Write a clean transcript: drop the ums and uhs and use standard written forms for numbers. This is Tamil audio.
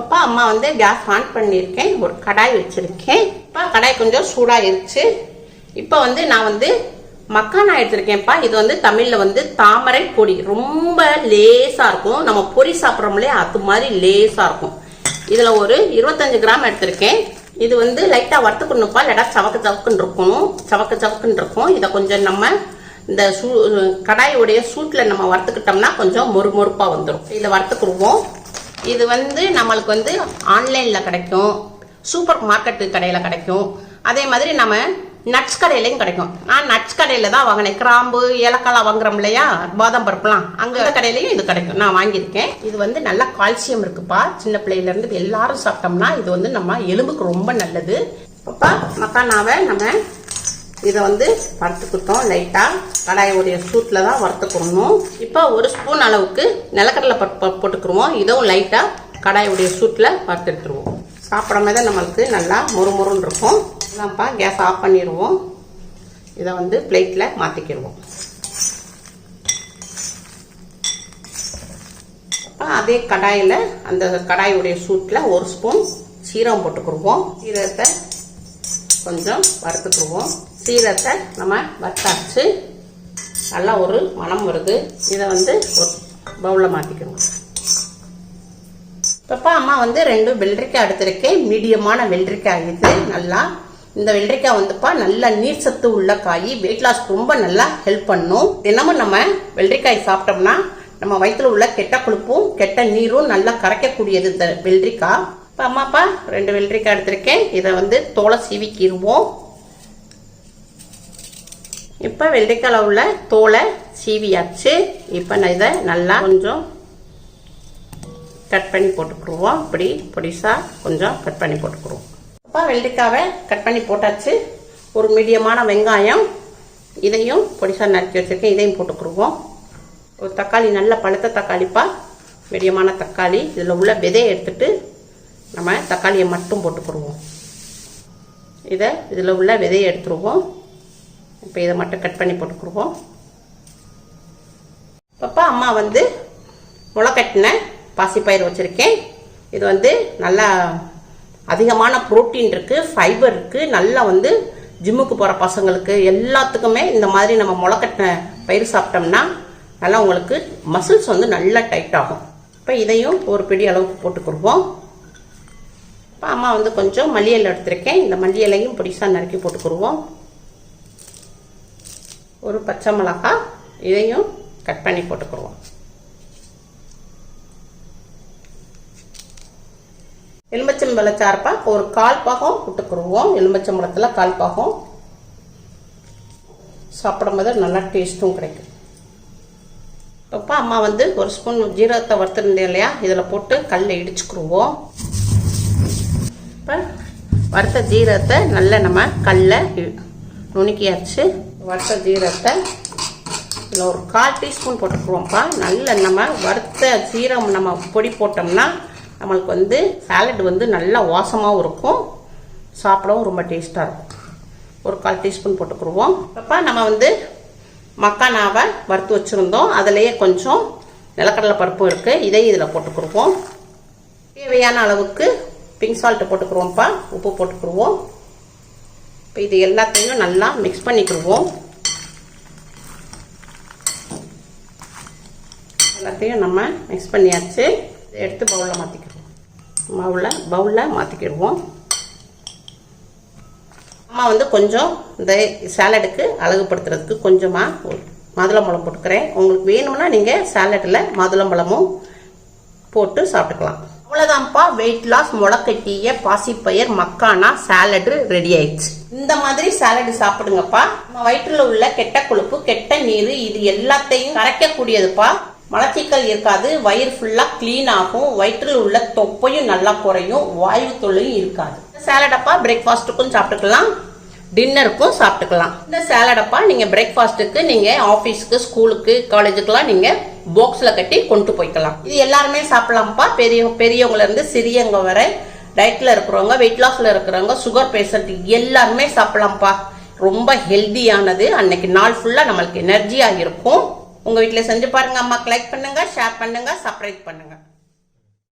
இப்போ அம்மா வந்து கேஸ் ஆன் பண்ணியிருக்கேன். ஒரு கடாய் வச்சுருக்கேன். இப்போ கடாய் கொஞ்சம் சூடாகிருச்சு. இப்போ வந்து நான் வந்து மக்கானா எடுத்திருக்கேன்ப்பா. இது வந்து தமிழில் வந்து தாமரை பொடி. ரொம்ப லேசாக இருக்கும். நம்ம பொரி சாப்பிட்றோம்லே அது மாதிரி லேசாக இருக்கும். இதில் ஒரு 25 கிராம் எடுத்திருக்கேன். இது வந்து லைட்டாக வறுத்துக்கணும்ப்பா, இல்லாட்டா சவக்குன்னு இருக்கணும். சவக்குன்னு இருக்கும். இதை கொஞ்சம் நம்ம இந்த கடாயுடைய சூட்டில் நம்ம வறுத்துக்கிட்டோம்னா கொஞ்சம் மொறுமொறுப்பாக வந்துடும். இதை வறுத்துக்குருவோம். இது வந்து நம்மளுக்கு வந்து ஆன்லைனில் கிடைக்கும், சூப்பர் மார்க்கெட்டு கடையில் கிடைக்கும். அதே மாதிரி நம்ம நட்ஸ் கடையிலையும் கிடைக்கும். நான் நட்ஸ் கடையில் தான் வாங்கினேன். கிராம்பு ஏலக்காய் வாங்குறோம் இல்லையா, பாதாம் பருப்புலாம், அங்கே கடையிலையும் இது கிடைக்கும். நான் வாங்கியிருக்கேன். இது வந்து நல்லா கால்சியம் இருக்குப்பா. சின்ன பிள்ளையிலேருந்து எல்லாரும் சாப்பிட்டோம்னா இது வந்து நம்ம எலும்புக்கு ரொம்ப நல்லது. அப்பா மக்கானாவை நம்ம இதை வந்து வறுத்துக்கிட்டோம். லைட்டாக கடாயுடைய சூட்டில் தான் வறுத்துக்கிறணும். இப்போ ஒரு ஸ்பூன் அளவுக்கு நிலக்கடலை பருப்பு போட்டுக்கிடுவோம். இதுவும் லைட்டாக கடாயுடைய சூட்டில் வறுத்து எடுத்துருவோம். சாப்பிடும் போது நம்மளுக்கு நல்லா மொறுமொறுன்னு இருக்கும். இல்லைப்பா, கேஸ் ஆஃப் பண்ணிடுவோம். இதை வந்து பிளேட்டில் மாற்றிக்கிடுவோம். அப்போ அதே கடாயில் அந்த கடாயுடைய சூட்டில் ஒரு ஸ்பூன் சீரகம் போட்டுக்கிடுவோம். சீரகத்தை கொஞ்சம் வறுத்துக்கிடுவோம். சீரகத்தை நம்ம வறுத்தாச்சு. நல்லா ஒரு மணம் வருது. இதை வந்து ஒரு பவுலில் மாற்றிக்கணும். இப்போ அம்மா வந்து 2 வெள்ளரிக்காய் எடுத்திருக்கேன். மீடியமான வெள்ளரிக்காய் இது. நல்லா இந்த வெள்ளரிக்காய் வந்துப்பா நல்ல நீர் சத்து உள்ள காய். வெயிட் லாஸ்க்கு ரொம்ப நல்லா ஹெல்ப் பண்ணும். தினமும் நம்ம வெள்ளரிக்காய் சாப்பிட்டோம்னா நம்ம வயிற்றுல உள்ள கெட்ட கொழுப்பும் கெட்ட நீரும் நல்லா கரைக்கக்கூடியது இந்த வெள்ளரிக்காய். இப்போ அம்மாப்பா 2 வெள்ளரிக்காய் எடுத்திருக்கேன். இதை வந்து தோலை சீவிக்கிடுவோம். இப்போ வெள்ளரிக்காயில் உள்ள தோலை சீவியாச்சு. இப்போ நான் இதை நல்லா கொஞ்சம் கட் பண்ணி போட்டுக்கிடுவோம். இப்படி பொடிசாக கொஞ்சம் கட் பண்ணி போட்டுக்கிடுவோம். இப்போ வெள்ளரிக்காவை கட் பண்ணி போட்டாச்சு. ஒரு மீடியமான வெங்காயம் இதையும் பொடிசாக நறுக்கி வச்சுருக்கேன். இதையும் போட்டுக்கிடுவோம். ஒரு தக்காளி, நல்ல பழுத்த தக்காளிப்பா, மீடியமான தக்காளி. இதில் உள்ள விதையை எடுத்துட்டு நம்ம தக்காளியை மட்டும் போட்டுக்கிடுவோம். இதில் உள்ள விதையை எடுத்துருவோம். இப்போ இதை மட்டும் கட் பண்ணி போட்டுக்கிடுவோம். இப்போ அம்மா வந்து முளைக்கட்டின பாசிப்பயிறு வச்சுருக்கேன். இது வந்து நல்லா அதிகமான புரோட்டீன் இருக்குது, ஃபைபர் இருக்குது. நல்லா வந்து ஜிம்முக்கு போகிற பசங்களுக்கு எல்லாத்துக்குமே இந்த மாதிரி நம்ம முளைக்கட்டின பயிர் சாப்பிட்டோம்னா நல்லா உங்களுக்கு மசில்ஸ் வந்து நல்லா டைட் ஆகும். இப்போ இதையும் ஒரு பிடி அளவுக்கு போட்டுக்கிடுவோம். இப்போ அம்மா வந்து கொஞ்சம் மல்லி இலை எடுத்திருக்கேன். இந்த மல்லி இலையும் பொடிசாக நறுக்கி போட்டுக்கிடுவோம். ஒரு பச்சை மிளகாய் இதையும் கட் பண்ணி போட்டுக்கிடுவோம். எலுமிச்சம்பழம் சார்பா ஒரு 1/4 பாகம் விட்டுக்கிடுவோம். எலுமிச்சம்பழத்தில் 1/4 பாகம் சாப்பிடும்போது நல்லா டேஸ்ட்டும் கிடைக்கும். இப்போ அம்மா வந்து ஒரு ஸ்பூன் ஜீரகத்தை வறுத்துருந்தேன் இல்லையா, இதில் போட்டு கல்லை இடிச்சுக்கிடுவோம். இப்போ வறுத்த ஜீரகத்தை நல்லா நம்ம கல்லை நுணுக்கியாச்சு. வறுத்த ஜீரகத்தை இதில் ஒரு 1/4 டீஸ்பூன் போட்டுக்குவோம்ப்பா. நல்ல நம்ம வறுத்த ஜீரகம் நம்ம பொடி போட்டோம்னா நம்மளுக்கு வந்து சாலட் வந்து நல்லா வாசமாகவும் இருக்கும், சாப்பிடவும் ரொம்ப டேஸ்ட்டாக இருக்கும். ஒரு 1/4 டீஸ்பூன் போட்டுக்குருவோம். அப்போ நம்ம வந்து மக்கானாவை வறுத்து வச்சுருந்தோம். அதிலேயே கொஞ்சம் நிலக்கடலை பருப்பு இருக்குது. இதையும் இதில் போட்டுக்குருவோம். தேவையான அளவுக்கு பிங்க் சால்ட்டு போட்டுக்குருவோம்ப்பா. உப்பு போட்டுக்குருவோம். இப்போ இது எல்லாத்தையும் நல்லா மிக்ஸ் பண்ணிக்கிடுவோம். எல்லாத்தையும் நம்ம மிக்ஸ் பண்ணியாச்சு. எடுத்து பவுலில் மாற்றிக்கிடுவோம். பவுலில் மாற்றிக்கிடுவோம். அம்மா வந்து கொஞ்சம் இந்த சாலடுக்கு அழகுபடுத்துறதுக்கு கொஞ்சமாக மாதுளம்பழம் போட்டுக்கிறேன். உங்களுக்கு வேணும்னா நீங்கள் சாலட்டில் மாதுளம்பழமும் போட்டு சாப்பிட்டுக்கலாம். அவ்வளோதான்ப்பா, வெயிட் லாஸ் முளைக்கட்டிய பாசிப்பயிர் மக்கானா சாலடு ரெடி ஆயிடுச்சு. இந்த மாதிரி சாலடு சாப்பிடுங்கப்பா. நம்ம வயிற்றுல உள்ள கெட்ட கொழுப்பு கெட்ட நீர் இது எல்லாத்தையும் கரைக்கக்கூடியதுப்பா. மலச்சிக்கல் இருக்காது, வயிறு ஃபுல்லா கிளீன் ஆகும், வயிற்றில் உள்ள தொப்பையும் நல்லா குறையும், வாயு தொல்லையும் இருக்காது. சாலடப்பா பிரேக்ஃபாஸ்ட்டுக்கும் சாப்பிட்டுக்கலாம், டின்னருக்கும் சாப்பிட்டுக்கலாம். இந்த சாலடப்பா நீங்க பிரேக்ஃபாஸ்ட்டுக்கு, நீங்க ஆஃபீஸ்க்கு, ஸ்கூலுக்கு, காலேஜுக்குலாம் நீங்க பாக்ஸ்ல கட்டி கொண்டு போய்க்கலாம். இது எல்லாருமே சாப்பிடலாம்ப்பா. பெரியவங்கள இருந்து சிறியவங்க வரை, டயட்ல இருக்கிறவங்க, வெயிட் லாஸ்ல இருக்கிறவங்க, சுகர் பேஷண்ட் எல்லாருமே சாப்பிடலாம்ப்பா. ரொம்ப ஹெல்தியானது. அன்னைக்கு நாள் ஃபுல்லா நம்மளுக்கு எனர்ஜியா இருக்கும். உங்க வீட்டில் செஞ்சு பாருங்க. அம்மாக்கு லைக் பண்ணுங்க, ஷேர் பண்ணுங்க, சப்ஸ்கிரைப் பண்ணுங்க.